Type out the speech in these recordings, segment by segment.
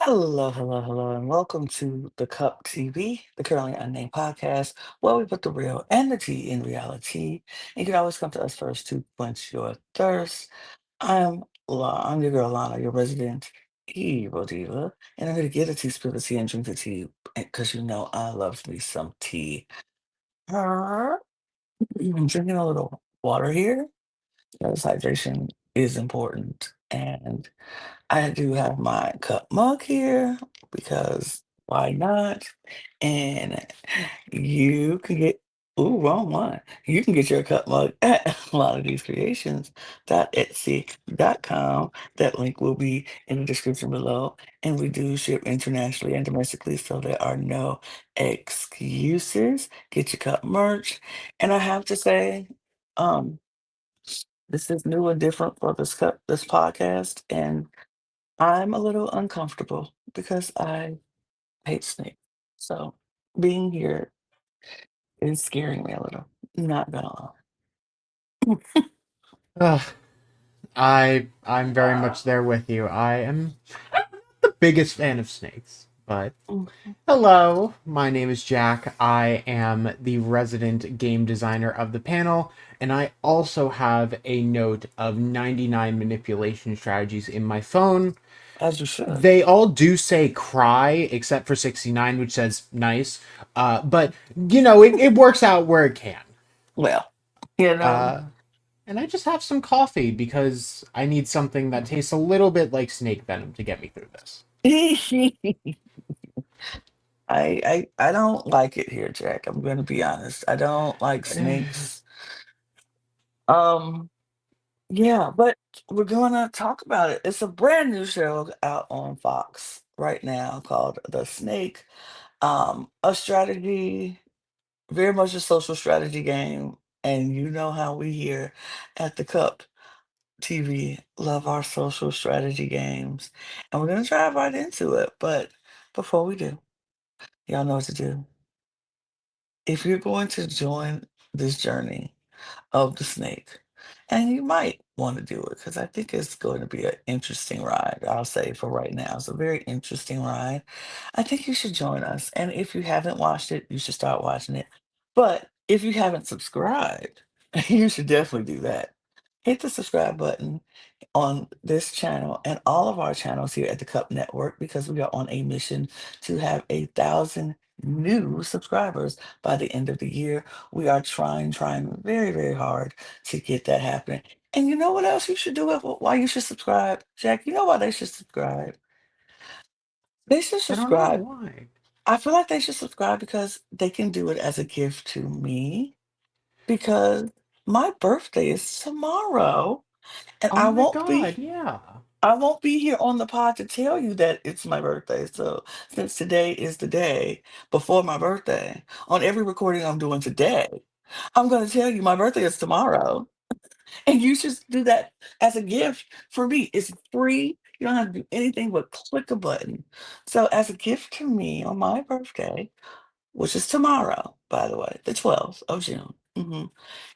Hello, hello, hello, and welcome to the Cup TV, the Currently Unnamed Podcast, where we put the real and the tea in reality. You can always come to us first to quench your thirst. I'm your girl Lana, your resident evil diva, and I'm here to get a teaspoon of tea and drink the tea because you know I love me some tea. I'm drinking a little water here because hydration is important, and I do have my cup mug here because why not? And you can get, ooh, wrong one. You can get your cup mug at a lot of these creations.etsy.com. That link will be in the description below. And we do ship internationally and domestically, so there are no excuses. Get your cup merch. And I have to say, um, this is new and different for this podcast. And I'm a little uncomfortable because I hate snakes. So being here is scaring me a little. Not gonna lie. Ugh, I'm very much there with you. I am the biggest fan of snakes. But hello, my name is Jack. I am the resident game designer of the panel, and I also have a note of 99 manipulation strategies in my phone. As you should. They all do say cry, except for 69, which says nice. But it works out where it can. Well, you know, Uh, And I just have some coffee because I need something that tastes a little bit like snake venom to get me through this. I don't like it here, Jack. I'm gonna be honest. I don't like Eh, snakes. Um, yeah, but we're gonna talk about it. It's a brand new show out on Fox right now called The Snake. A strategy, very much a social strategy game. And you know how we here at the Cup TV love our social strategy games. And we're going to dive right into it. But before we do, y'all know what to do. If you're going to join this journey of the snake, and you might want to do it because I think it's going to be an interesting ride. I'll say for right now, it's a very interesting ride. I think you should join us. And if you haven't watched it, you should start watching it. But if you haven't subscribed, you should definitely do that. Hit the subscribe button on this channel and all of our channels here at the Cup Network because we are on a mission to have 1,000 new subscribers by the end of the year. We are trying very, very hard to get that happening. And you know what else you should do? Why you should subscribe, Jack? You know why they should subscribe? They should I don't know subscribe. why. I feel like they should subscribe because they can do it as a gift to me because my birthday is tomorrow and Oh my god, yeah. I won't be here on the pod to tell you that it's my birthday. So since today is the day before my birthday, on every recording I'm doing today, I'm going to tell you my birthday is tomorrow. And you should do that as a gift for me. It's free. You don't have to do anything but click a button. So as a gift to me on my birthday, which is tomorrow, by the way, the 12th of June.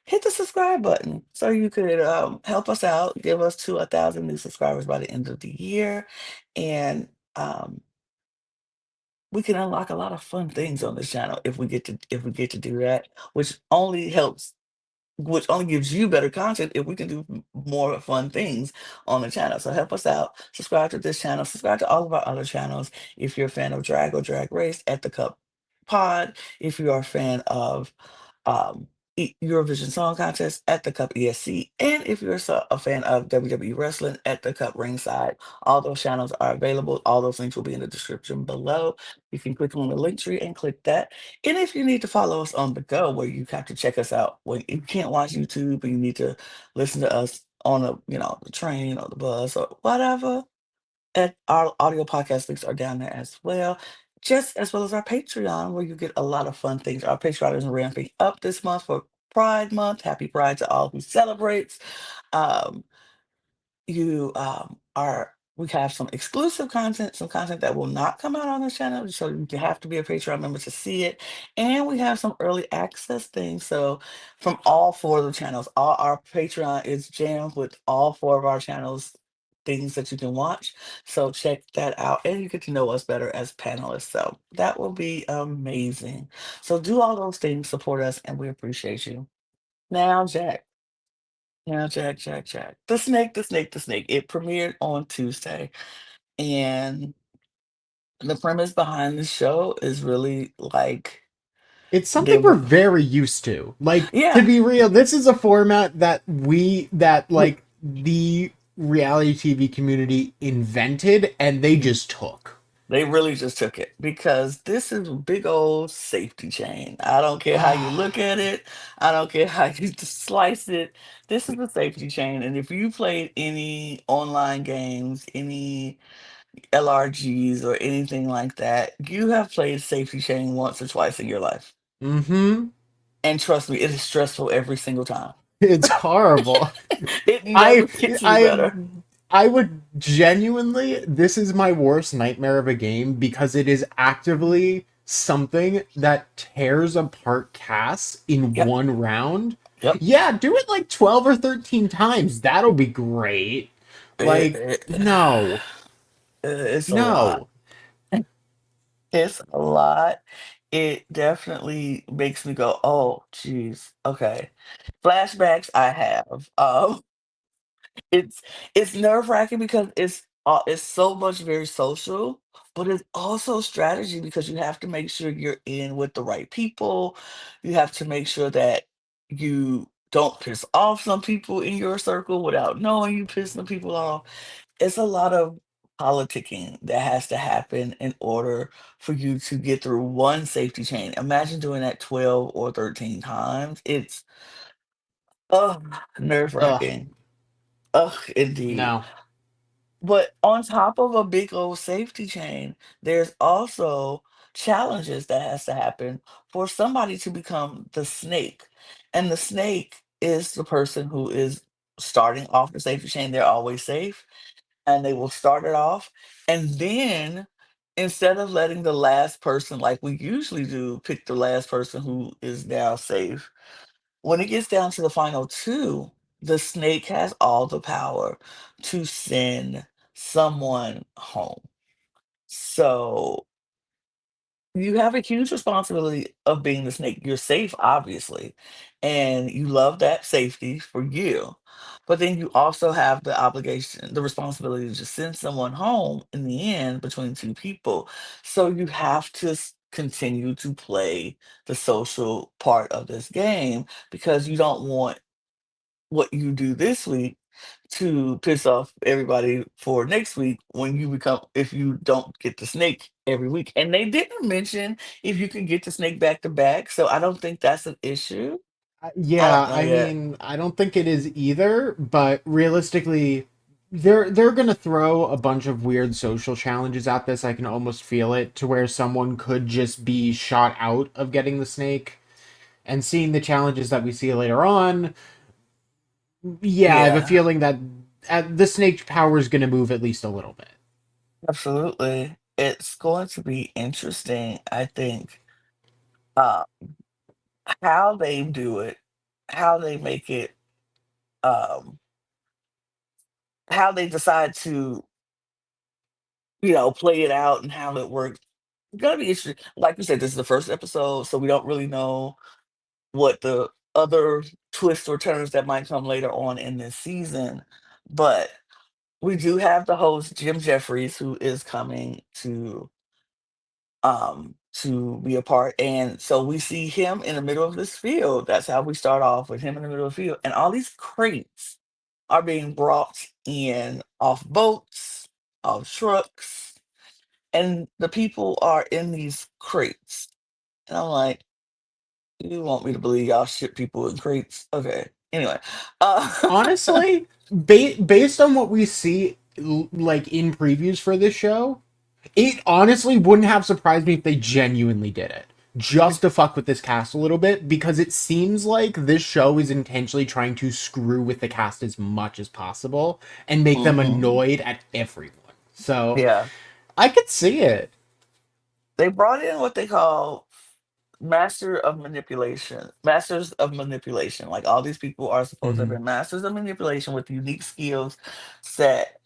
Hit the subscribe button so you could help us out, give us to 1,000 new subscribers by the end of the year, and um, we can unlock a lot of fun things on this channel if we get to do that, which only gives you better content if we can do more fun things on the channel. So help us out. Subscribe to this channel. Subscribe to all of our other channels. If you're a fan of drag or drag race at the Cup Pod, if you are a fan of um, Eurovision Song Contest at the Cup ESC, and if you're a fan of WWE Wrestling at the Cup Ringside, all those channels are available. All those links will be in the description below. You can click on the link tree and click that. And if you need to follow us on the go, where you have to check us out when you can't watch YouTube and you need to listen to us on the train or the bus or whatever, and our audio podcast links are down there as well, just as well as our Patreon, where you get a lot of fun things. Our Patreon is ramping up this month for Pride Month. Happy Pride to all who celebrates. Um, you are we have some exclusive content, some content that will not come out on the channel, so you have to be a Patreon member to see it. And we have some early access things. So from all four of the channels, all our Patreon is jammed with all four of our channels things that you can watch. So check that out, and you get to know us better as panelists. So that will be amazing. So do all those things, support us, and we appreciate you. Now, Jack. Now, Jack, Jack, Jack. The Snake, the Snake, the Snake. It premiered on Tuesday, and the premise behind the show is really like It's they something we're were, very used to. Like, to yeah. be real, this is a format that we- like the reality TV community invented and they just took. They really just took it because this is a big old safety chain. I don't care how you look at it. I don't care how you slice it. This is a safety chain. And if you played any online games, any LRGs or anything like that, you have played safety chain once or twice in your life. Mm-hmm. And trust me, it is stressful every single time. It's horrible. It never I gets any I better. I would genuinely, this is my worst nightmare of a game because it is actively something that tears apart casts in Yep. one round. Yep. Yeah, do it like 12 or 13 times. That'll be great. It, Like, it, no. it's a lot. No. It's a lot. It definitely makes me go, "Oh, geez, okay." Flashbacks I have. It's it's nerve-wracking because it's so much very social, but it's also strategy because you have to make sure you're in with the right people. You have to make sure that you don't piss off some people in your circle without knowing you piss some people off. It's a lot of politicking that has to happen in order for you to get through one safety chain. Imagine doing that 12 or 13 times. It's, Ugh. nerve-wracking. Ugh, indeed. No. But on top of a big old safety chain, there's also challenges that has to happen for somebody to become the snake. And the snake is the person who is starting off the safety chain. They're always safe, and they will start it off. And then instead of letting the last person, like we usually do, pick the last person who is now safe, when it gets down to the final two, the snake has all the power to send someone home. So you have a huge responsibility of being the snake. You're safe, obviously, and you love that safety for you. But then you also have the obligation, the responsibility to send someone home in the end between two people. So you have to continue to play the social part of this game because you don't want what you do this week to piss off everybody for next week when you become if you don't get the snake every week. And they didn't mention if you can get the snake back to back, so I don't think that's an issue. I don't Yeah, know I yet. mean, I don't think it is either, but realistically, they're gonna throw a bunch of weird social challenges at this. I can almost feel it to where someone could just be shot out of getting the snake. And seeing the challenges that we see later on, yeah, I have a Yeah, feeling that the snake power is gonna move at least a little bit. absolutely. It's going to be interesting, I think, uh, how they do it, how they make it, um, how they decide to, play it out and how it works. It's gonna be interesting. Like you said, this is the first episode, so we don't really know what the other twists or turns that might come later on in this season. But we do have the host Jim Jeffries who is coming to be a part. And so we see him in the middle of this field. That's how we start off with him in the middle of the field. And all these crates are being brought in off boats, off trucks, and the people are in these crates. And I'm like, you want me to believe y'all ship people in crates? Okay. Anyway, uh, Honestly, based on what we see like in previews for this show, it honestly wouldn't have surprised me if they genuinely did it. Just to fuck with this cast a little bit, because it seems like this show is intentionally trying to screw with the cast as much as possible and make them mhm, annoyed at everyone. So yeah, I could see it. they brought in what they call masters of manipulation. Like all these people are supposed to have Hmm. been masters of manipulation with unique skills set.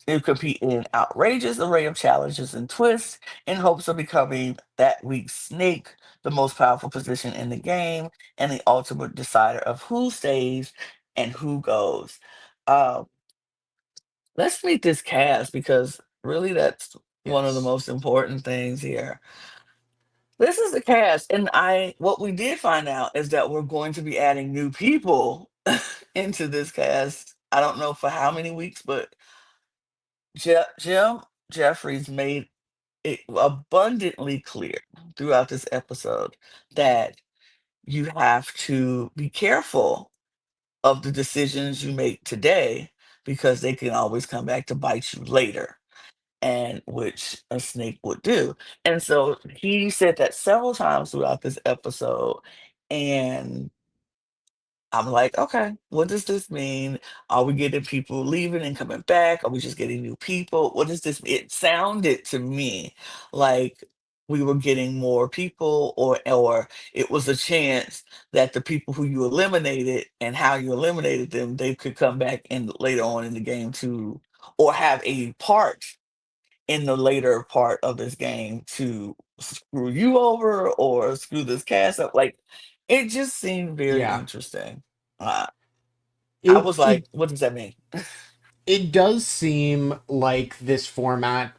You compete in an outrageous array of challenges and twists in hopes of becoming that week's snake, the most powerful position in the game, and the ultimate decider of who stays and who goes. Um, let's meet this cast because really that's one of the Yes. most important things here. This is the cast, and I what we did find out is that we're going to be adding new people into this cast. I don't know for how many weeks, but Jim Jeffries made it abundantly clear throughout this episode that you have to be careful of the decisions you make today because they can always come back to bite you later, and which a snake would do. And so he said that several times throughout this episode, and I'm like, okay, what does this mean? Are we getting people leaving and coming back? Are we just getting new people? What does this It sounded to me like we were getting more people, or it was a chance that the people who you eliminated and how you eliminated them, they could come back in later on in the game to, or have a part in the later part of this game to screw you over or screw this cast up. Like, it just seemed very Yeah. interesting. Uh, I It was like, it what does that mean? it does seem like this format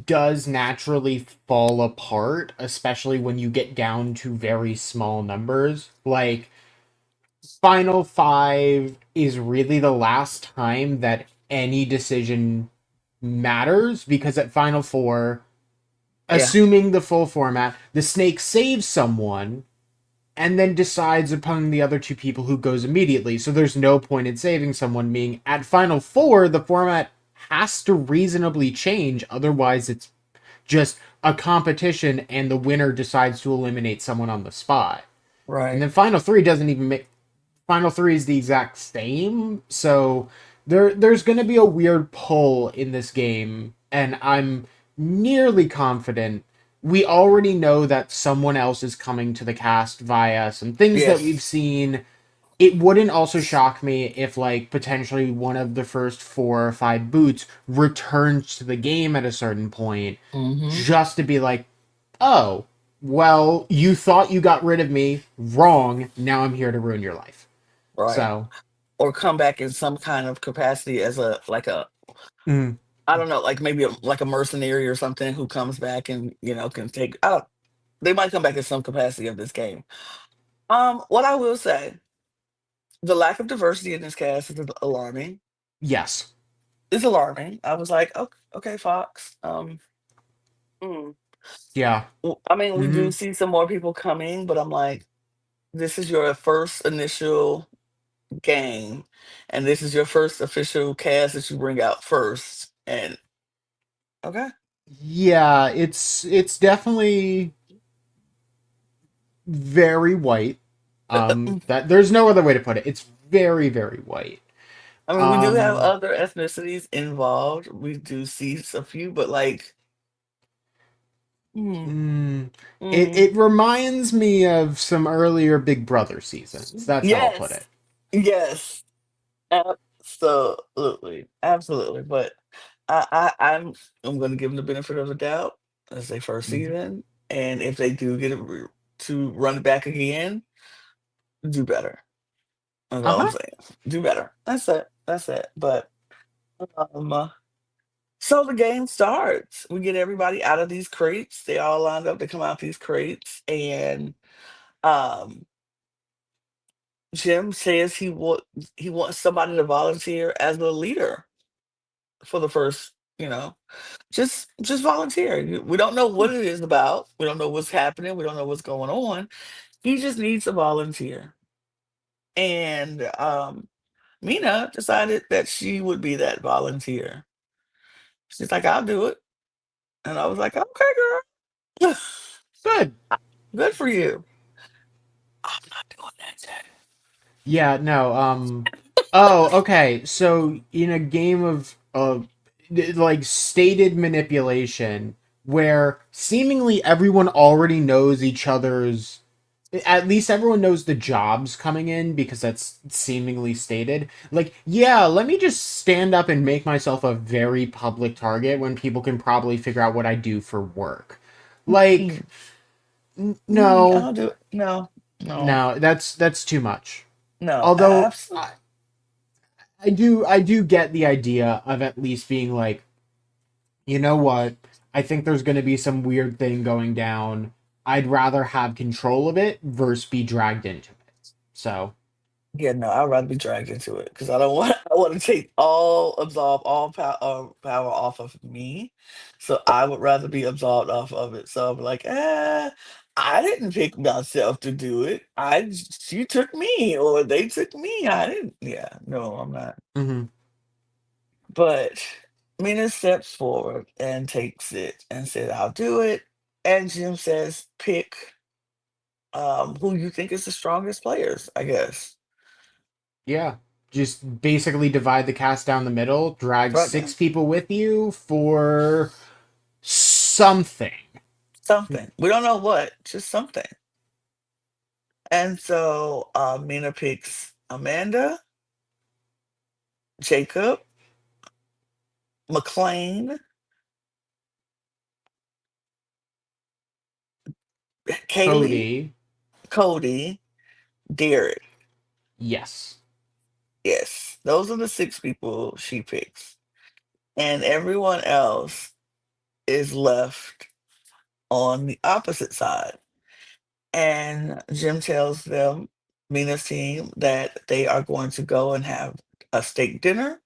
does naturally fall apart, especially when you get down to very small numbers. Like Final Five is really the last time that any decision matters because at Final Four, Yeah, assuming the full format, the snake saves someone and then decides upon the other two people who goes immediately. So there's no point in saving someone, being at Final Four, the format has to reasonably change. Otherwise, it's just a competition and the winner decides to eliminate someone on the spot. And right. then Final Three doesn't even make Final Three is the exact same. So there's going to be a weird pull in this game, and I'm nearly confident we already know that someone else is coming to the cast via some things that we've Yes. seen. It wouldn't also shock me if like potentially one of the first 4 or 5 boots returns to the game at a certain point Hmm. just to be like, oh, well, you thought you got rid of me. Wrong. Now I'm here to ruin your life. Right. So, Or come back in some kind of capacity as a, like a, mm, I don't know, like maybe like a mercenary or something who comes back and, can take, I don't, they might come back in some capacity of this game. What I will say, the lack of diversity in this cast is alarming. yes. It's alarming. I was like, okay, okay, Fox. Mm. Yeah. I mean, we do Hmm. see some more people coming, but I'm like, this is your first initial game, and this is your first official cast that you bring out first. And okay, Yeah, it's definitely very white. mm, That there's no other way to put it. It's very, very white. I mean, we do have Um, other ethnicities involved. We do see a few, but like, mm, mm, it mm, it reminds me of some earlier Big Brother seasons. That's how I'll put yes, it. yes, absolutely, absolutely. But I'm going to give them the benefit of the doubt as their first Mhm. season, and if they do get it to run it back again, do better. That's Uh all I'm huh. saying. Do better. That's it. That's it. But um, so the game starts. We get everybody out of these crates. They all lined up to come out these crates, and um, Jim says he wants somebody to volunteer as the leader for the first. Just volunteer. We don't know what it is about. We don't know what's happening. We don't know what's going on. He just needs a volunteer. And Mina decided that she would be that volunteer. She's like, I'll do it. And I was like, okay, girl. Good. Good for you. I'm not doing that Yeah, no, oh, okay. So in a game of like stated manipulation where seemingly everyone already knows each other's at least everyone knows the jobs coming in because that's seemingly stated. Like, yeah, let me just stand up and make myself a very public target when people can probably figure out what I do for work. Like, I no, don't do it. No, no, no, that's too much. no. Although Absolutely. I do get the idea of at least being like, you know what? I think there's going to be some weird thing going down. I'd rather have control of it versus be dragged into it. So, Yeah, no, I'd rather be dragged into it because I don't want. I want to take all absolve all power off of me. So I would rather be absolved off of it. So I'm like, I didn't pick myself to do it. She took me, or they took me. I didn't. Yeah, no, I'm not. mhm. But Mina steps forward and takes it and said, "I'll do it." And Jim says, "Pick who you think is the strongest players." I guess. Yeah. Just basically divide the cast down the middle, drag Right six now. people with you for something. Something. We don't know what, just something. And so Mina picks Amanda, Jacob, McLean, Kaylee, Cody, Cody, Derek. yes. Yes, those are the six people she picks. And everyone else is left on the opposite side. And Jim tells them, Mina's team, that they are going to go and have a steak dinner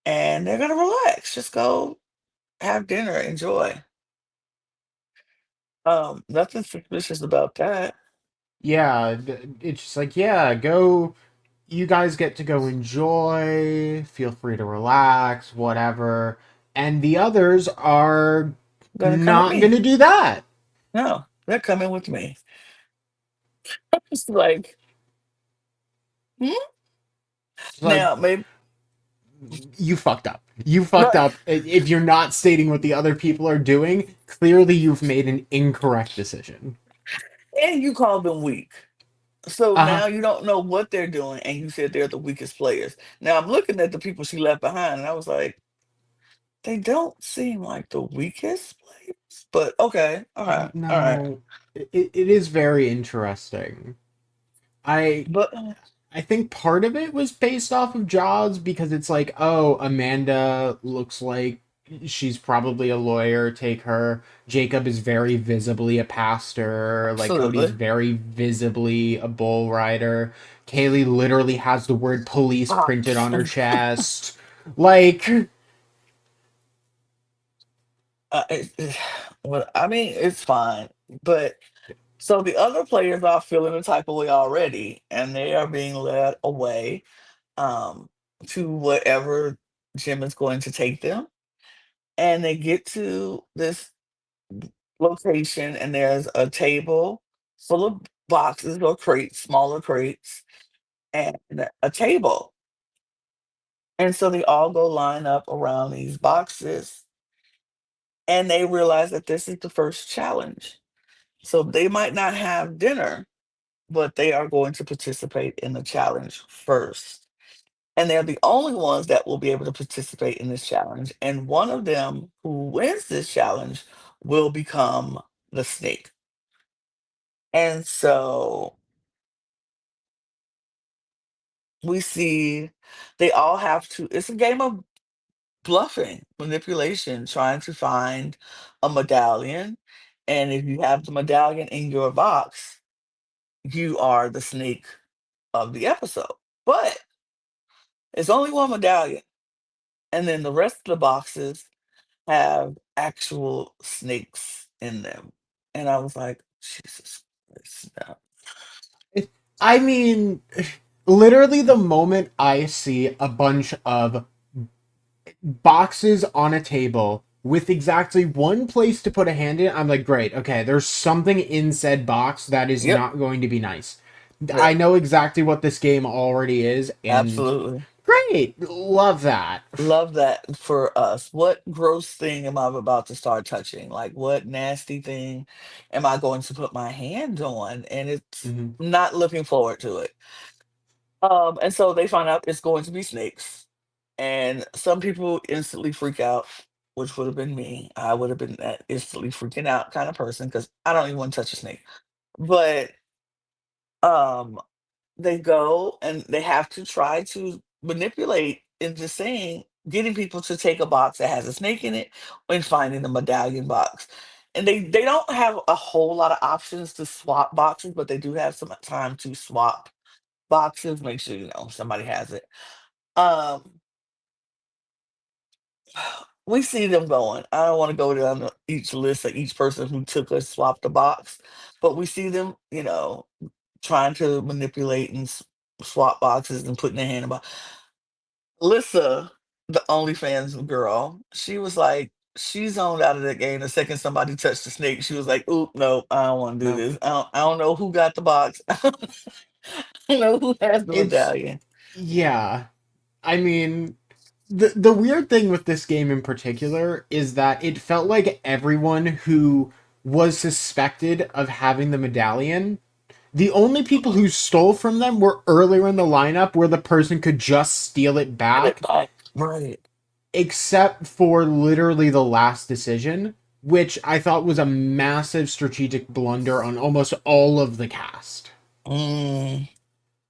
and they're going to relax. Just go have dinner, enjoy. Nothing suspicious about that. Yeah, it's just like, yeah, go. You guys get to go enjoy, feel free to relax, whatever. And the others are Gonna come with not me. going to do that. No, they're coming with me. It's like, hmm? It's like, Now, maybe, you fucked up. You fucked right. up. If you're not stating what the other people are doing, clearly you've made an incorrect decision. And you call them weak. So Uh huh. now you don't know what they're doing, and you said they're the weakest players. Now I'm looking at the people she left behind, and I was like, they don't seem like the weakest players. But okay, all right. No, it is very interesting. I But I think part of it was based off of Jaws because it's like, oh, Amanda looks like she's probably a lawyer, take her. Jacob is very visibly a pastor, like Cody's absolutely. very visibly a bull rider. Kaylee literally has the word police printed Pops. on her chest. Like, Well, I mean, it's fine. But so the other players are feeling the type of way already, and they are being led away um, to wherever Jim is going to take them. And they get to this location, and there's a table full of boxes or crates, smaller crates, and a table. And so they all go line up around these boxes, and they realize that this is the first challenge. So they might not have dinner, but they are going to participate in the challenge first. And they're the only ones that will be able to participate in this challenge. And one of them who wins this challenge will become the snake. And so we see they all have to, it's a game of bluffing, manipulation, trying to find a medallion. And if you have the medallion in your box, you are the snake of the episode. But it's only one medallion. And then the rest of the boxes have actual snakes in them. And I was like, Jesus Christ. No. I mean, literally the moment I see a bunch of boxes on a table with exactly one place to put a hand in, I'm like, great, okay, there's something in said box that is Yep. not going to be nice. Yep. I know exactly what this game already is, and Absolutely. Great. Love that. Love that for us. What gross thing am I about to start touching? Like, what nasty thing am I going to put my hand on? And it's Hmm. not looking forward to it. And so they find out it's going to be snakes. And some people instantly freak out, which would have been me. I would have been that instantly freaking out kind of person because I don't even want to touch a snake. But um they go and they have to try to manipulate into saying getting people to take a box that has a snake in it and finding the medallion box. And they don't have a whole lot of options to swap boxes, but they do have some time to swap boxes, make sure you know somebody has it. Um we see them going. I don't want to go down each list of each person who took or swapped a box, but we see them, you know, trying to manipulate and swap boxes and putting their hand in. Lissa, the OnlyFans girl, she was like, she zoned out of the game the second somebody touched the snake. She was like, "Oop, no, I don't want to do No. this. I don't know who got the box. I don't know who has the It's medallion." yeah. I mean, the weird thing with this game in particular is that it felt like everyone who was suspected of having the medallion, the only people who stole from them were earlier in the lineup where the person could just steal it Get it back, back. Right. except for literally the last decision, which I thought was a massive strategic blunder on almost all of the cast. Mm.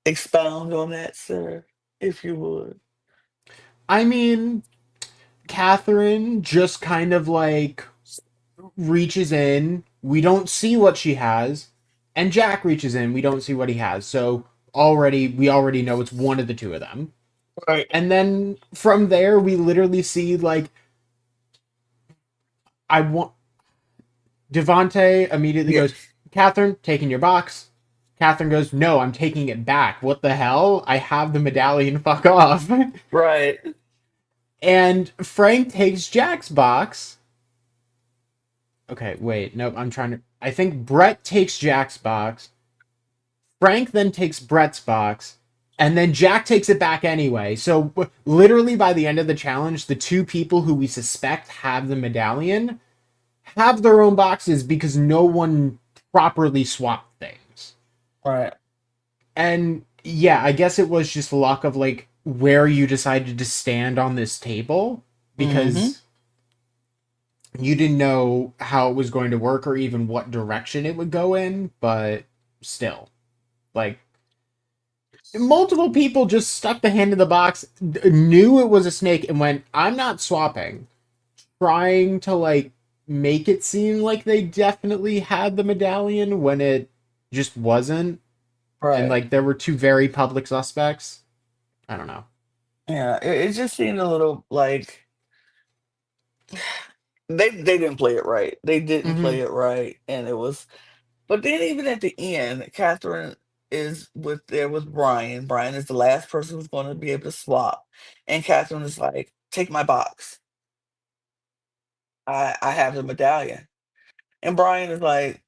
Expound on that, sir, if you would. I mean, Catherine just kind of like reaches in. We don't see what she has, and Jack reaches in. We don't see what he has. So we already know it's one of the two of them. Right. And then from there, we literally see like I want Devante immediately goes, Yes. Catherine, taking your box. Catherine goes, no, I'm taking it back. What the hell? I have the medallion. Fuck off. Right. And Frank takes Jack's box. Okay, wait. Nope, I'm trying to. I think Brett takes Jack's box. Frank then takes Brett's box, and then Jack takes it back anyway. So literally by the end of the challenge, the two people who we suspect have the medallion have their own boxes because no one properly swapped things. Right. And yeah, I guess it was just luck of like where you decided to stand on this table Mm-hmm. because you didn't know how it was going to work or even what direction it would go in, but still, like multiple people just stuck the hand in the box, knew it was a snake, and went, I'm not swapping. Trying to like make it seem like they definitely had the medallion when it just wasn't. And Right. like there were two very public suspects. I don't know. Yeah. It just seemed a little like they didn't play it right. They didn't Hmm. play it right, and it was. But then even at the end, Catherine is with there with Brian. Brian is the last person who's going to be able to swap, and Catherine is like, "Take my box. I have the medallion." And Brian is like,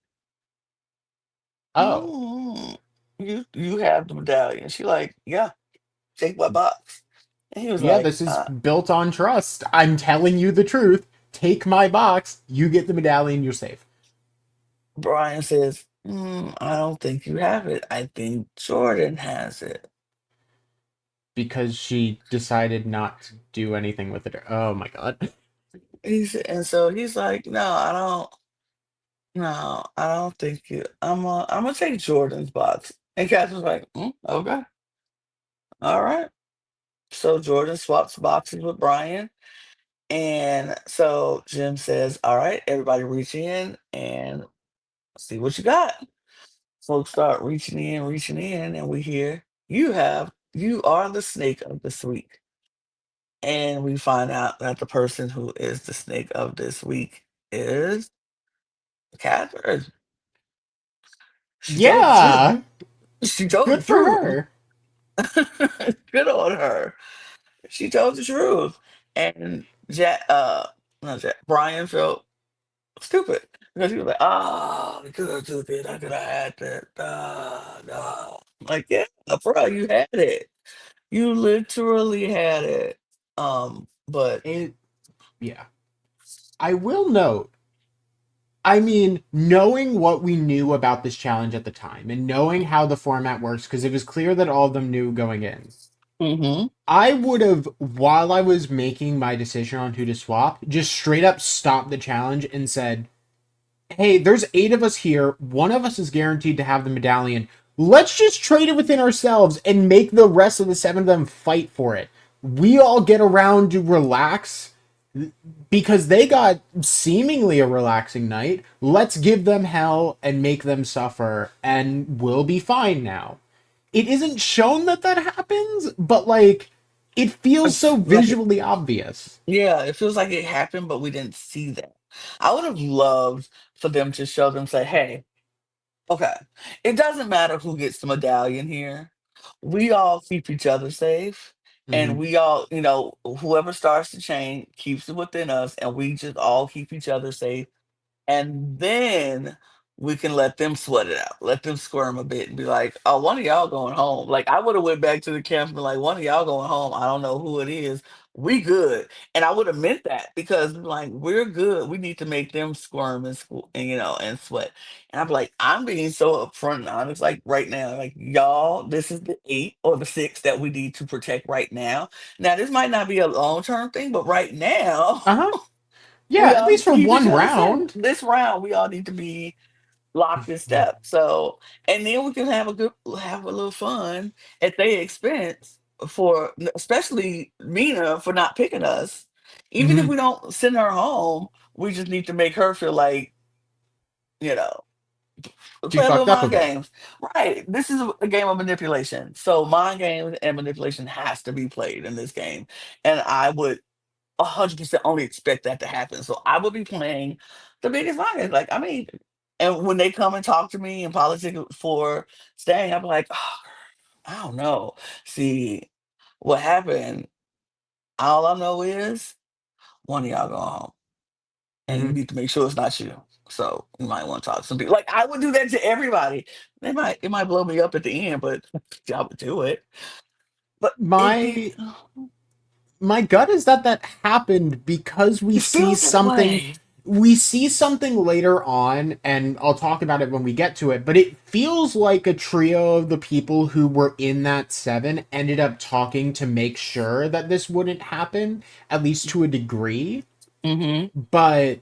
Oh. "Mm, you have the medallion." She like, "Yeah, take my box." And he was Yeah, like, this is built on trust. I'm telling you the truth. Take my box, you get the medallion, you're safe. Brian says, "I don't think you have it. I think Jordan has it." Because she decided not to do anything with it. Oh my god. And so he's like, "No, I don't. No, I don't think you. I'm gonna take Jordan's box." And Catherine's like, "Okay, all right." So Jordan swaps boxes with Brian, and so Jim says, "All right, everybody, reach in and see what you got." Folks start reaching in, and we hear, you are the snake of this week." And we find out that the person who is the snake of this week is Catherine. She told the truth. Yeah, She told the good for truth. her. Good on her. She told the truth. And Jack, not Jack, Brian felt stupid because he was like, "Ah, we could have took it. I could have had that. Like, yeah, bro, you had it." You literally had it. But And yeah, I will note, I mean, knowing what we knew about this challenge at the time and knowing how the format works, because it was clear that all of them knew going in, mm-hmm. I would have, while I was making my decision on who to swap, just straight up stopped the challenge and said, hey, there's 8 of us here. One of us is guaranteed to have the medallion. Let's just trade it within ourselves and make the rest of the 7 of them fight for it. We all get around to relax because they got seemingly a relaxing night. Let's give them hell and make them suffer, and we'll be fine now. It isn't shown that that happens, but like, it feels It's so like, visually obvious. yeah, it feels like it happened, but we didn't see that. I would have loved for them to show them, say, hey, okay, it doesn't matter who gets the medallion here. We all keep each other safe. And Mm-hmm. we all, whoever starts the chain keeps it within us, and we just all keep each other safe, and then we can let them sweat it out, let them squirm a bit and be like, oh, one of y'all going home. Like, I would have went back to the camp and be like, one of y'all going home. I don't know who it is. We good. And I would have meant that, because like, we're good. We need to make them squirm and, and sweat. And I'm like, I'm being so upfront and honest, like right now, like, y'all, this is the 8 or the 6 that we need to protect right now. Now, this might not be a long-term thing, but right now, Uh-huh. Yeah, we at all least need to for keep each one other safe. round. This round, we all need to be locked in step. So, and then we can have a little fun at their expense, for especially Mina for not picking us. Even if Mm-hmm. we don't send her home, we just need to make her feel like, you know, She play a little fucked up a mind bit. games. Right. This is a game of manipulation. So mind games and manipulation has to be played in this game. And I would 100% only expect that to happen. So I would be playing the biggest mind. Like, I mean, and when they come and talk to me and politics for staying, I'm like, oh, I don't know. See, what happened? All I know is one of y'all go home, and you Mm-hmm. need to make sure it's not you. So you might want to talk to some people. Like, I would do that to everybody. It might blow me up at the end, but I would do it. But My my gut is that that happened because it feels that way. we see something later on, and I'll talk about it when we get to it, but it feels like a trio of the people who were in that 7 ended up talking to make sure that this wouldn't happen, at least to a degree. Hmm. But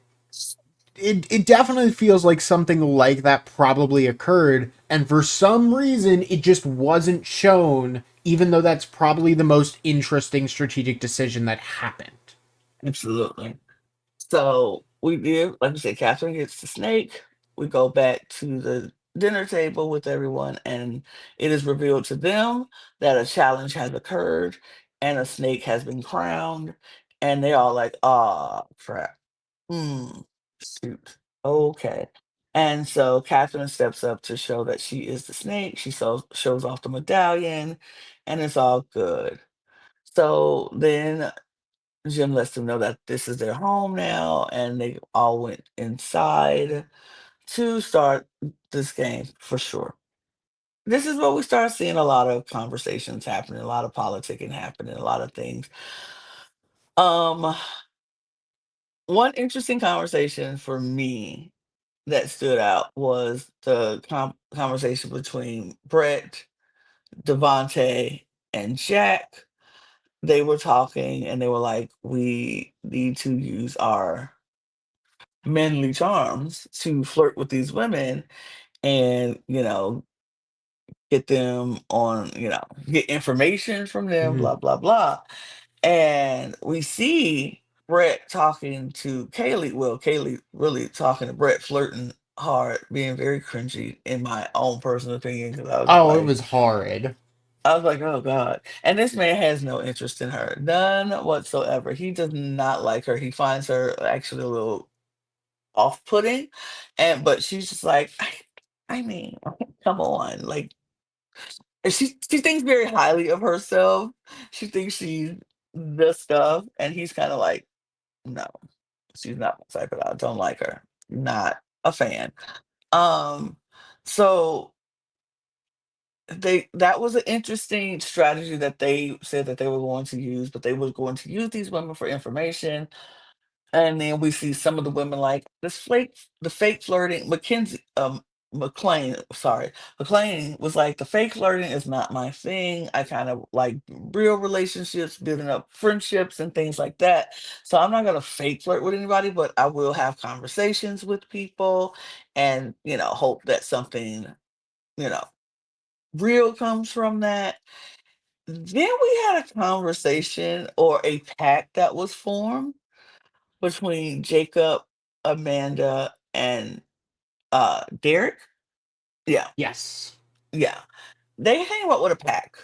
it definitely feels like something like that probably occurred, and for some reason it just wasn't shown, even though that's probably the most interesting strategic decision that happened. Absolutely. So we did, like we said, Catherine gets the snake. We go back to the dinner table with everyone, and it is revealed to them that a challenge has occurred and a snake has been crowned. And they all like, ah, crap. Hmm, shoot. Okay. And so Catherine steps up to show that she is the snake. She shows off the medallion, and it's all good. So then Jim lets them know that this is their home now, and they all went inside to start this game for sure. This is where we start seeing a lot of conversations happening, a lot of politicking happening, a lot of things. Um, One interesting conversation for me that stood out was the conversation between Brett, Devontae, and Jack. They were talking, and they were like, "We need to use our manly charms to flirt with these women, and get them on, get information from them, Mm-hmm. blah blah blah." And we see Brett talking to Kaylee, well, Kaylee really talking to Brett, flirting hard, being very cringy in my own personal opinion, because Oh, it was horrid. I was like, oh God. And this man has no interest in her, none whatsoever. He does not like her. He finds her actually a little off-putting, and but she's just like, I mean, come on, like, and she thinks very highly of herself. She thinks she's the stuff, and he's kind of like, no, she's not my type, but I don't like her. Not a fan. Um, so that was an interesting strategy that they said that they were going to use, but they were going to use these women for information. And then we see some of the women like the fake flirting. McLean, sorry, McLean was like, the fake flirting is not my thing. I kind of like real relationships, building up friendships and things like that. So I'm not gonna fake flirt with anybody, but I will have conversations with people, and hope that something you know real comes from that. Then we had a conversation or a pact that was formed between Jacob, Amanda, and Derek. Yeah, Yes. yeah. They came up with a pact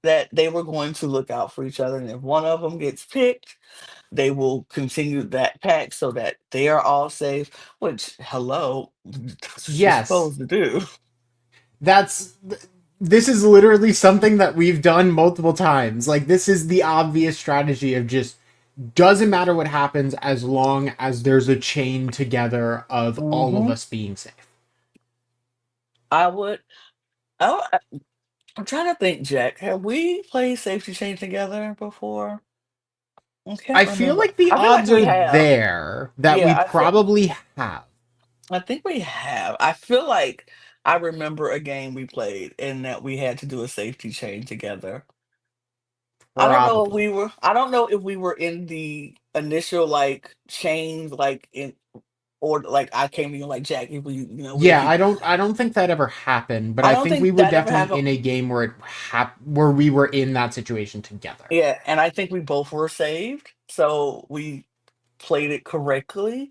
that they were going to look out for each other, and if one of them gets picked, they will continue that pact so that they are all safe. Which, hello, that's what you're Yes. supposed to do. That's this is literally something that we've done multiple times. Like this is the obvious strategy of just doesn't matter what happens as long as there's a chain together of all of Hmm. us being safe. I would. I'm trying to think, Jack. Have we played Safety Chain together before? I can't I feel remember. like the I feel like odds we are have. there that Yeah, we probably have. I think we have. I feel like I remember a game we played and that we had to do a safety chain together. Probably. I don't know if we were in the initial like chains like in or like I came to you like, Jack, if if Yeah, you I don't think that ever happened, but I I don't think we think were that ever definitely happened. in a game where where we were in that situation together. Yeah, and I think we both were saved. So we played it correctly.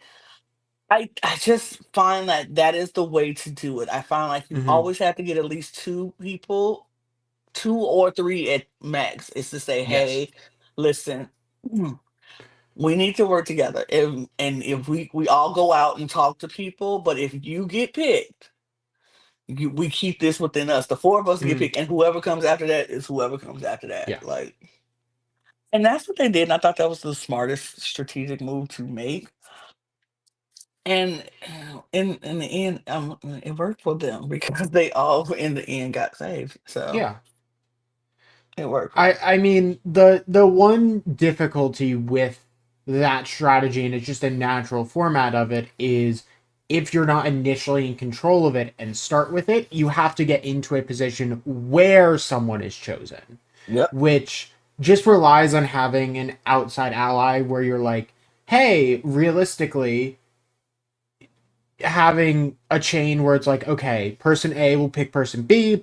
I just find that that is the way to do it. I find like you Hmm. always have to get at least two people, two or three at max, is to say, Yes. hey, listen, we need to work together. And if we all go out and talk to people, but if you get picked, we keep this within us. The four of us get Hmm. picked, and whoever comes after that is whoever comes after that. Yeah. Like, and that's what they did. And I thought that was the smartest strategic move to make. And in the end, it worked for them because they all in the end got saved. So Yeah. it worked. I mean the one difficulty with that strategy, and it's just a natural format of it, is if you're not initially in control of it and start with it, you have to get into a position where someone is chosen, Yep. which just relies on having an outside ally where you're like, hey, realistically, having a chain where it's like, okay, person A will pick person B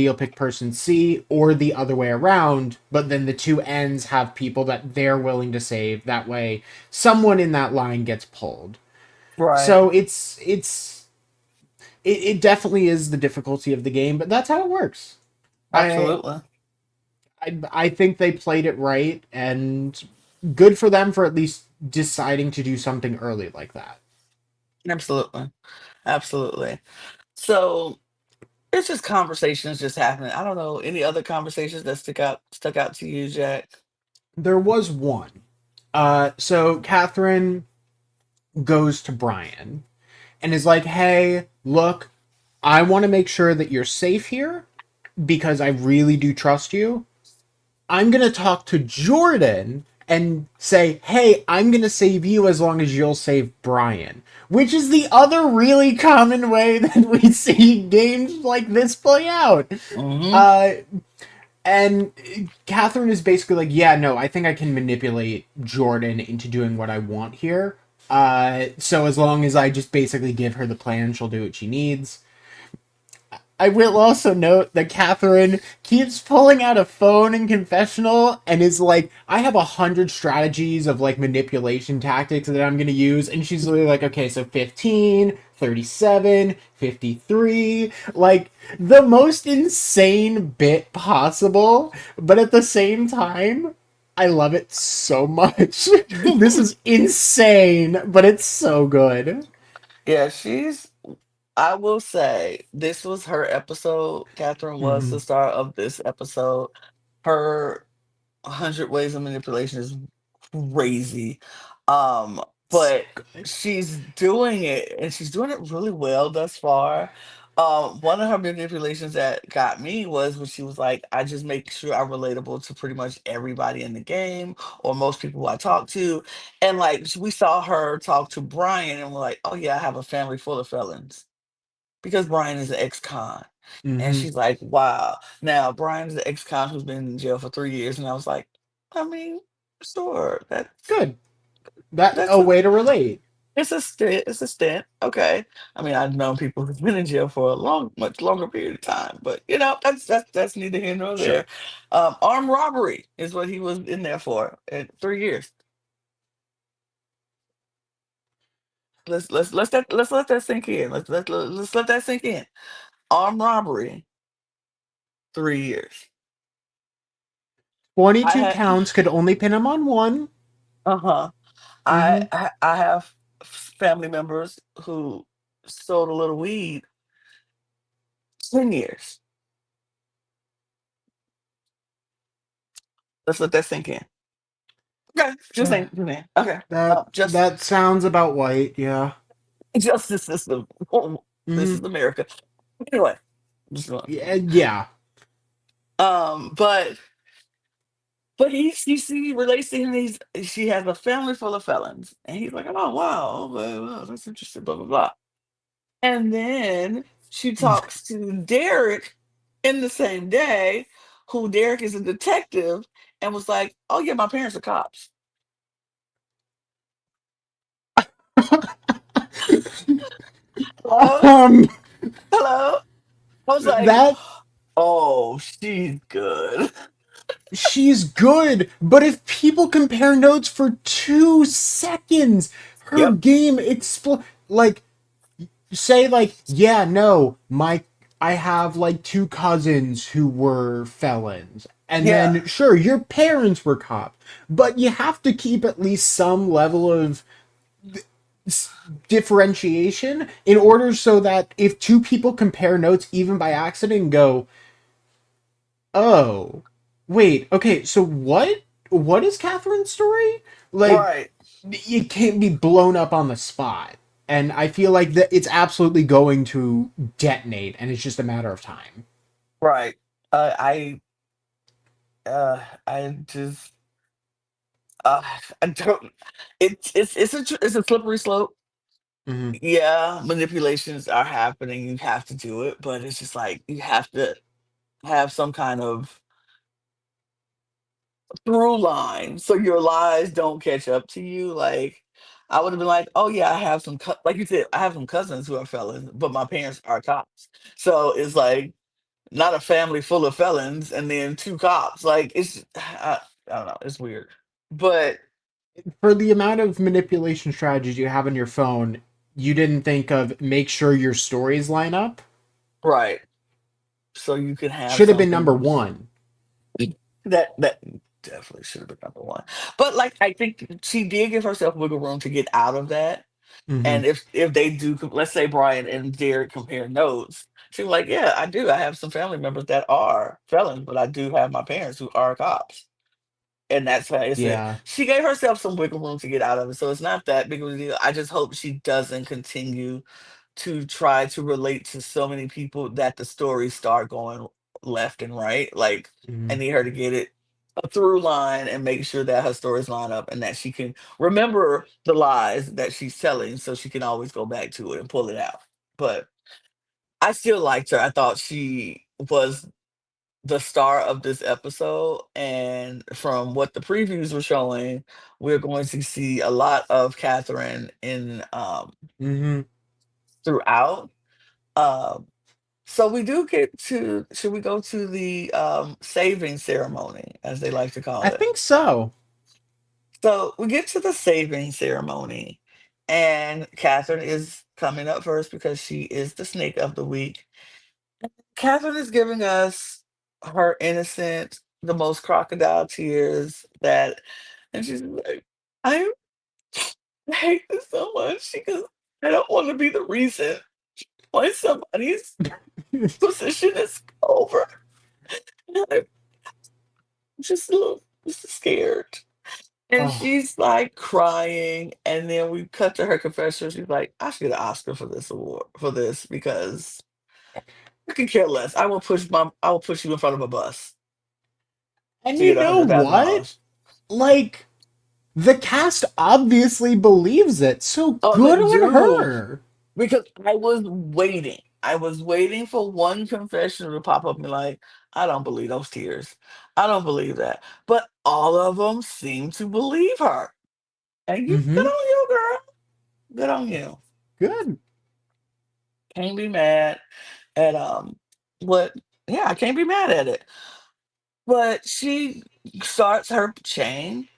will pick person C, or the other way around, but then the two ends have people that they're willing to save. That way, someone in that line gets pulled. Right. So it definitely is the difficulty of the game, but that's how it works. I Absolutely. I think they played it right, and good for them for at least deciding to do something early like that. Absolutely. Absolutely. So it's just conversations just happening. I don't know any other conversations that stuck out to you, Jack. There was one. So Catherine goes to Brian and is like, hey, look, I want to make sure that you're safe here because I really do trust you. I'm going to talk to Jordan and say, hey, I'm going to save you as long as you'll save Brian. Which is the other really common way that we see games like this play out. Hmm. Uh, and Catherine is basically like, yeah, no, I think I can manipulate Jordan into doing what I want here. So as long as I just basically give her the plan, she'll do what she needs. I will also note that Catherine keeps pulling out a phone in confessional and is like, I have 100 strategies of like manipulation tactics that I'm going to use. And she's literally like, okay, so 15, 37, 53, like the most insane bit possible. But at the same time, I love it so much. This is insane, but it's so good. Yeah, I will say this was her episode. Catherine was Mm-hmm. the star of this episode. Her 100 Ways of Manipulation is crazy. So But good. she's doing it and she's doing it really well thus far. One of her manipulations that got me was when she was like, I just make sure I'm relatable to pretty much everybody in the game or most people who I talk to. And like we saw her talk to Brian and we're like, oh yeah, I have a family full of felons because Brian is an ex-con. And Mm-hmm. she's like, wow. Now Brian's the ex-con who's been in jail for 3 years. And I was like, I mean, sure, Good. That that's a way to relate. it's a stint. It's a stint. Okay. I mean, I've known people who've been in jail for a much longer period of time, but that's neither here nor Sure. there. Armed robbery is what he was in there for at 3 years. Let's let that sink in. Let's let that sink in. Armed robbery, 3 years. I 22 had counts could only pin him on one. uh-huh. Mm-hmm. I have family members who sold a little weed 10 years. Let's let that sink in. Okay, just saying. Okay, just That sounds about right. Yeah. justice system. This Mm-hmm. is America. Anyway, just going. Yeah. Yeah. But he relates to him. She has a family full of felons, and he's like, oh wow, okay, wow, that's interesting. Blah blah blah. And then she talks to Derek in the same day, who Derek is a detective, and was like, oh yeah, my parents are cops. Hello, um. hello. I was like, That oh, she's good. she's good, but if people compare notes for 2 seconds, her Yep. game like say like yeah no my I have like two cousins who were felons, and Yeah. then sure your parents were cops, but you have to keep at least some level of differentiation in order so that if two people compare notes even by accident and go, oh wait, okay, so what is Catherine's story, like Right. it can't be blown up on the spot. And I feel like that it's absolutely going to detonate, and it's just a matter of time. Right. I I just uh I don't it's a slippery slope. Hmm. Yeah, manipulations are happening. You have to do it, but it's just like you have to have some kind of through line so your lies don't catch up to you. Like I would have been like, oh yeah, I have like you said, I have some cousins who are felons, but my parents are cops. So it's like not a family full of felons and then two cops. Like I don't know, it's weird. But For the amount of manipulation strategies you have on your phone, you didn't think of make sure your stories line up. right, so you can have Should have been number something one. that definitely should have been number one. But like I think she did give herself wiggle room to get out of that. Hmm. And if they do, let's say Brian and Derek compare notes, she's like, yeah, I do. I have some family members that are felons, but I do have my parents who are cops. And that's why it's it. Yeah. She gave herself some wiggle room to get out of it. So it's not that big of a deal. I just hope she doesn't continue to try to relate to so many people that the stories start going left and right. Like I Hmm. need her to get it a through line and make sure that her stories line up and that she can remember the lies that she's telling so she can always go back to it and pull it out. But I still liked her. I thought she was the star of this episode. And from what the previews were showing, we're going to see a lot of Catherine in Hmm. throughout. Um, so we do get to should we go to the saving ceremony, as they like to call I it? think so. So we get to the saving ceremony, and Catherine is coming up first because she is the snake of the week. Catherine is giving us her innocent, the most crocodile tears that, and she's like, I hate this so much because I don't want to be the reason why somebody's position is over. And I'm just a little just scared. And Oh, she's like crying, and then we cut to her confession. She's like, I should get an Oscar for this award for this because I could care less. I will push you in front of a bus And to you get a know hundred thousand what? dollars. Like, the cast obviously believes it, so Oh, good they on do. her. Because I was waiting. I was waiting for one confession to pop up and be like, I don't believe those tears. I don't believe that. But all of them seem to believe her. And you good Mm-hmm. on you, girl. Good on you. Good. Can't be mad at what yeah, I can't be mad at it. But she starts her chain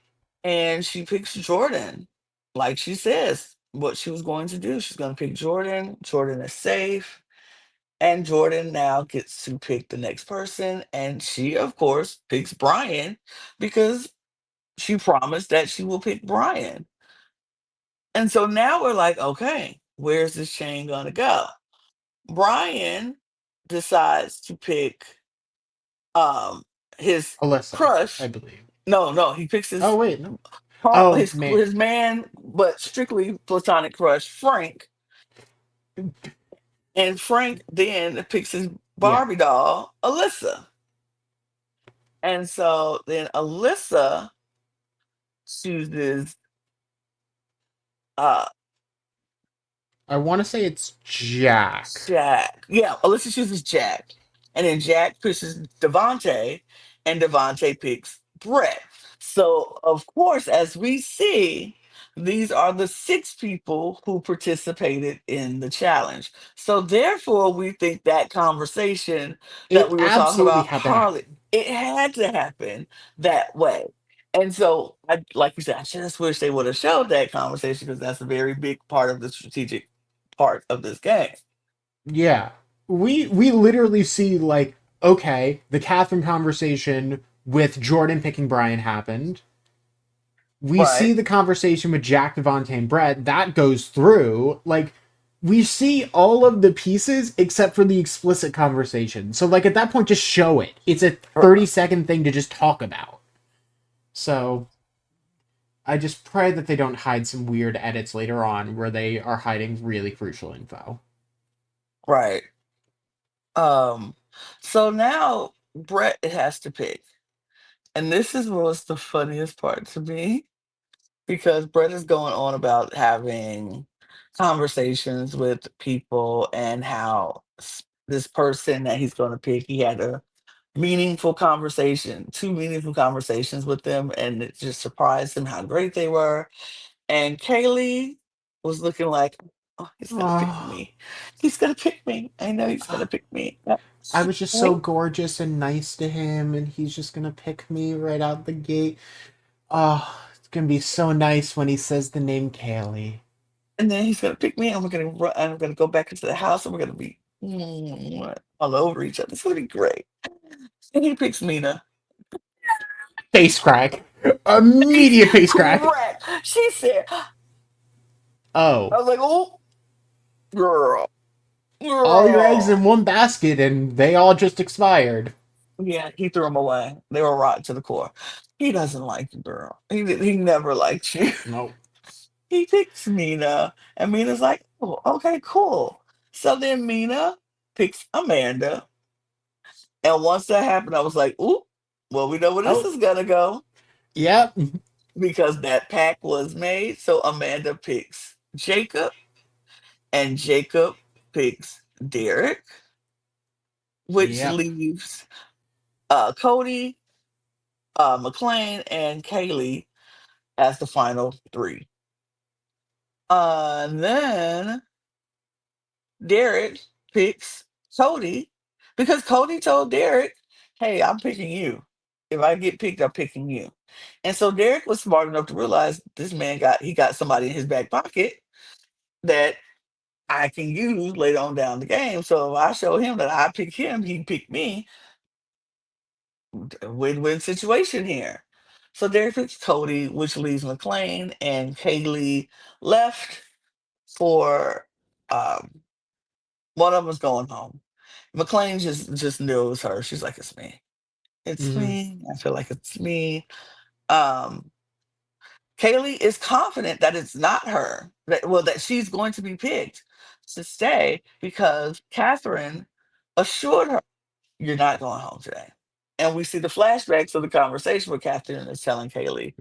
and she picks Jordan. Like she says what she was going to do. She's gonna pick Jordan. Jordan is safe. And Jordan now gets to pick the next person. And she, of course, picks Brian because she promised that she will pick Brian. And so now we're like, okay, where's this chain going to go? Brian decides to pick um his Alyssa, I crush. believe. No, no, he picks Oh his wait, no. Oh man. his man, but strictly platonic crush, Frank. And Frank then picks his Yeah. Barbie doll, Alyssa. And so then Alyssa chooses uh I want to say it's Jack. Jack. Yeah, Alyssa chooses Jack. And then Jack pushes Devontae, and Devontae picks Brett. So of course, as we see, these are the six people who participated in the challenge. So therefore, we think that conversation that It we were talking absolutely about, had to Harley, happen. it had to happen that way. And so, I, like you said, I just wish they would have showed that conversation because that's a very big part of the strategic part of this game. Yeah. We literally see like, okay, the Catherine conversation with Jordan picking Brian happened. We Right, see the conversation with Jack, Devontae, and Brett. That goes through. Like, we see all of the pieces except for the explicit conversation. So, like, at that point, just show it. It's a r- 30-second thing to just talk about. So, I just pray that they don't hide some weird edits later on where they are hiding really crucial info. right. Um, so now Brett has to pick. And this is what's the funniest part to me because Brett is going on about having conversations with people and how this person that he's going to pick, he had a meaningful conversation, two meaningful conversations with them, and it just surprised him how great they were. And Kaylee was looking like, "Oh, he's gonna pick Oh, me. He's gonna pick me. I know he's gonna pick me." I was just so gorgeous and nice to him, and he's just gonna pick me right out the gate. Oh, it's gonna be so nice when he says the name Kaylee. And then he's gonna pick me, and I'm gonna go back into the house, and we're gonna be all over each other. It's gonna be great. And he picks Mina. Face crack. Face Immediate face crack. crack. She said, Oh, I was like, oh, girl, all your eggs girl. in one basket, and they all just expired. Yeah, he threw them away. They were rotten to the core. He doesn't like you, girl. He never liked you. Nope. He picks Mina, and Mina's like, oh, okay, cool. So then Mina picks Amanda. And once that happened, I was like, ooh, well, we know where this Oh, is gonna go yep, because that pack was made. So Amanda picks Jacob, and Jacob picks Derek, which yep, leaves Cody, McLean, and Kaylee as the final three. Then Derek picks Cody because Cody told Derek, "Hey, I'm picking you. If I get picked, I'm picking you." And so Derek was smart enough to realize this man got somebody in his back pocket that I can use later on down the game. So if I show him that I pick him, he picked me. Win-win situation here. So Derek picks Cody, which leaves McLean and Kaylee left for um, one of them's going home. McLean just knows her. She's like, it's me. It's hmm me. I feel like it's me. Um, Kaylee is confident that it's not her. That she's going to be picked to stay because Catherine. assured her, "You're not going home today." And we see the flashbacks of the conversation where Catherine is telling Kaylee,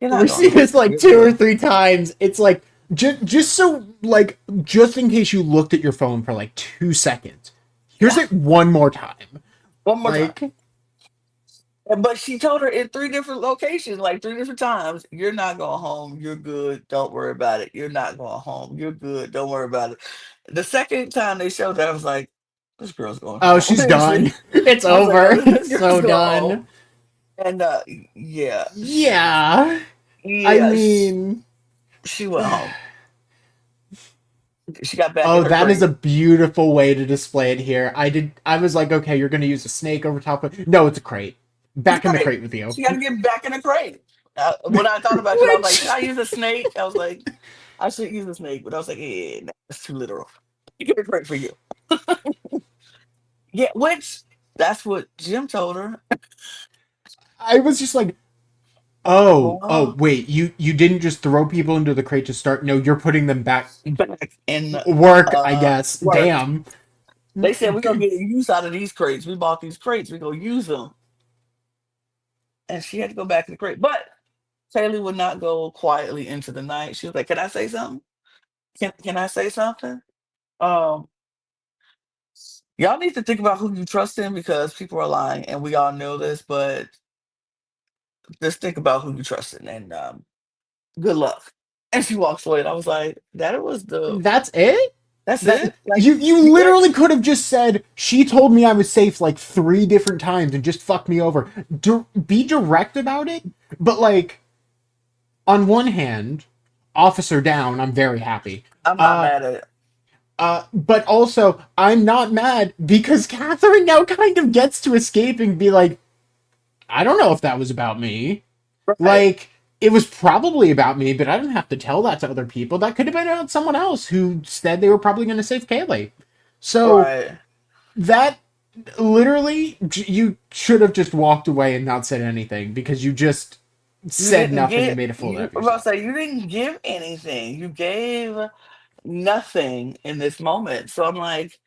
"You're not We going see home. this like You're two or good." three times. It's like just so like just in case you looked at your phone for like 2 seconds. Here's Yeah, it one more time. one more time. Like, But she told her in three different locations, like three different times, "You're not going home. You're good. Don't worry about it. You're not going home. You're good. Don't worry about it." The second time they showed that, I was like, "This girl's going oh, home." she's I done. It's was like, over. "Oh, this It's girl's so going home." done. And yeah, Yeah. I yeah, mean, she went home. She got back in oh, her that is crate. a beautiful way to display it here. I was like, okay, you're gonna use a snake over top of. No, it's a crate. It's Back in the great. crate with you. She got to get back in the crate. When I thought about it, I was like, "Should Which I use a snake?" I was like, "I should use a snake," but I was like, "Yeah, that's too literal. Get a crate for you." Yeah, which that's what Jim told her. I was just like, oh, Oh, wait, you didn't just throw people into the crate to start. No, you're putting them back. back in Work, I guess. work. Damn. They said we're gonna get use out of these crates. We bought these crates. We're gonna use them, and she had to go back in the crate. But Taylor would not go quietly into the night. She was like, "Can I say something? Can I say something?" Um, y'all need to think about who you trust in because people are lying, and we all know this. But just think about who you trust in, and good luck. And she walks away, and I was like, "That was the That's it. that's That it. Like you you can't." literally could have just said she told me I was safe like 3 different times and just fucked me over. Be direct about it, but like on one hand, officer down. I'm very happy. I'm not Uh, mad at it. but also I'm not mad because Catherine now kind of gets to escape and be like, I don't know if that was about me. Right, Like, it was probably about me, but I didn't have to tell that to other people. That could have been about someone else who said they were probably going to save Kaylee. So right. that literally, you should have just walked away and not said anything because you just You said didn't nothing and get made a fool you. of I'm about to yourself. say you didn't give anything. You gave nothing in this moment. So I'm like,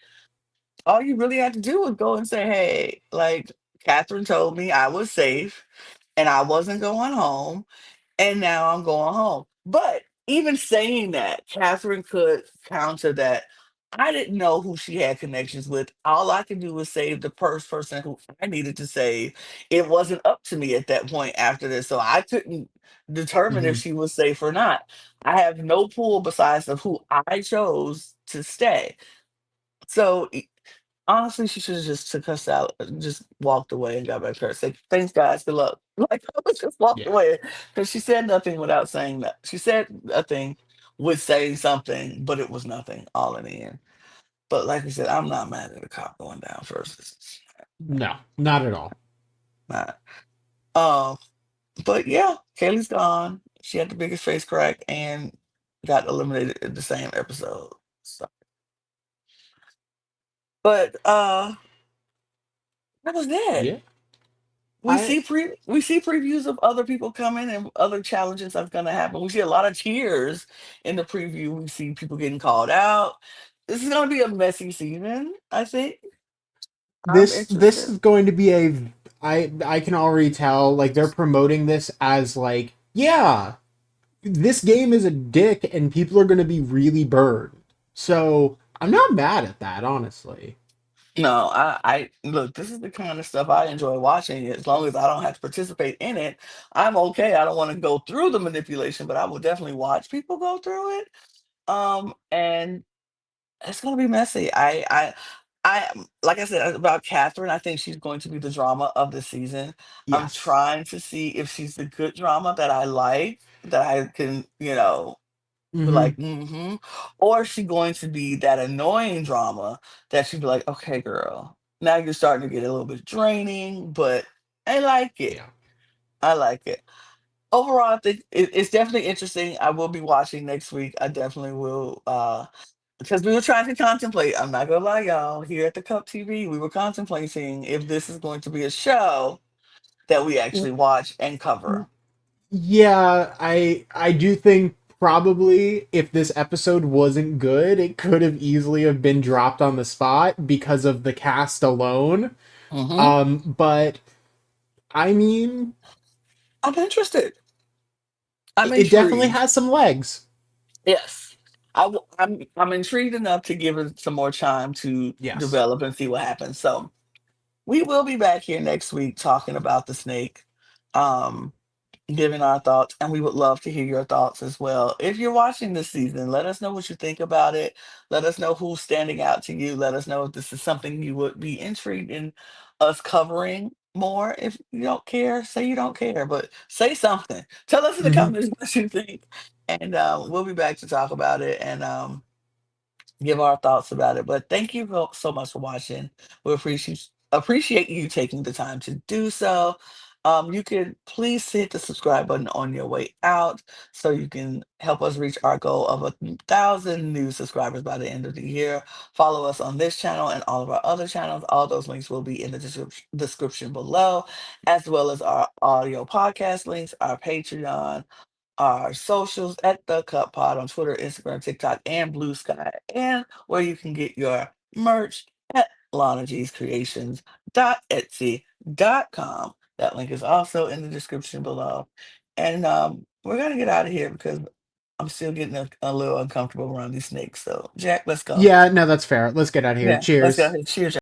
all you really had to do was go and say, "Hey, like Catherine told me I was safe and I wasn't going home, and now I'm going home." But even saying that, Catherine could counter that. I didn't know who she had connections with. All I could do was save the first person who I needed to save. It wasn't up to me at that point after this. So I couldn't determine if Hmm. she was safe or not. I have no pool besides of who I chose to stay. So honestly, she should have just took us out, just walked away and got back to her. Said, "Thanks, guys. Good luck." Like I was just walked Yeah. away because she said nothing without saying that. She said nothing with saying something, but it was nothing all in the end. But like I said, I'm not mad at the cop going down first. It's No, not at all. not. Um, but yeah, Kaylee's gone. She had the biggest face crack and got eliminated in the same episode. So, but that was it. Yeah. I We see previews of other people coming and other challenges that's gonna happen. We see a lot of cheers in the preview. We see people getting called out. This is gonna be a messy season, I think. I'm this interested. is going to be a I can already tell like they're promoting this as like, yeah, this game is a dick and people are going to be really burned. So I'm not mad at that, honestly. No, I look, this is the kind of stuff I enjoy watching. As long as I don't have to participate in it, I'm okay. I don't want to go through the manipulation, but I will definitely watch people go through it. And it's gonna be messy. Like I said about Catherine, I think she's going to be the drama of the season. I'm Yes. trying to see if she's the good drama that I like, that I can, be Mm-hmm. like, or is she going to be that annoying drama that she'd be like, "Okay, girl, now you're starting to get a little bit draining, but I like it. Yeah. I like it." Overall, I think it's definitely interesting. I will be watching next week. I definitely will. Because we were trying to contemplate, I'm not gonna lie, y'all, here at the Cup TV, we were contemplating if this is going to be a show that we actually watch and cover. Yeah, I do think probably if this episode wasn't good, it could have easily have been dropped on the spot because of the cast alone. Hmm. But I mean, I'm interested. I'm it definitely intrigued. has some legs. Yes. I'm intrigued enough to give it some more time to Yes. develop and see what happens. So we will be back here next week talking about the snake. Um, giving our thoughts, and we would love to hear your thoughts as well. If you're watching this season, let us know what you think about it. Let us know who's standing out to you. Let us know if this is something you would be intrigued in us covering more. If you don't care, say you don't care, but say something. Tell us in the Hmm. comments what you think, and we'll be back to talk about it. And give our thoughts about it. But thank you so much for watching. We appreciate you taking the time to do so. You can please hit the subscribe button on your way out so you can help us reach our goal of 1,000 new subscribers by the end of the year. Follow us on this channel and all of our other channels. All those links will be in the description below, as well as our audio podcast links, our Patreon, our socials at the Cup Pod on Twitter, Instagram, TikTok, and Blue Sky, and where you can get your merch at Lana G's Creations.etsy.com. That link is also in the description below. And we're gonna get out of here because I'm still getting a little uncomfortable around these snakes. So Jack, let's go. Yeah, no, that's fair. Let's get out of here. Yeah, let's go. Cheers. Cheers.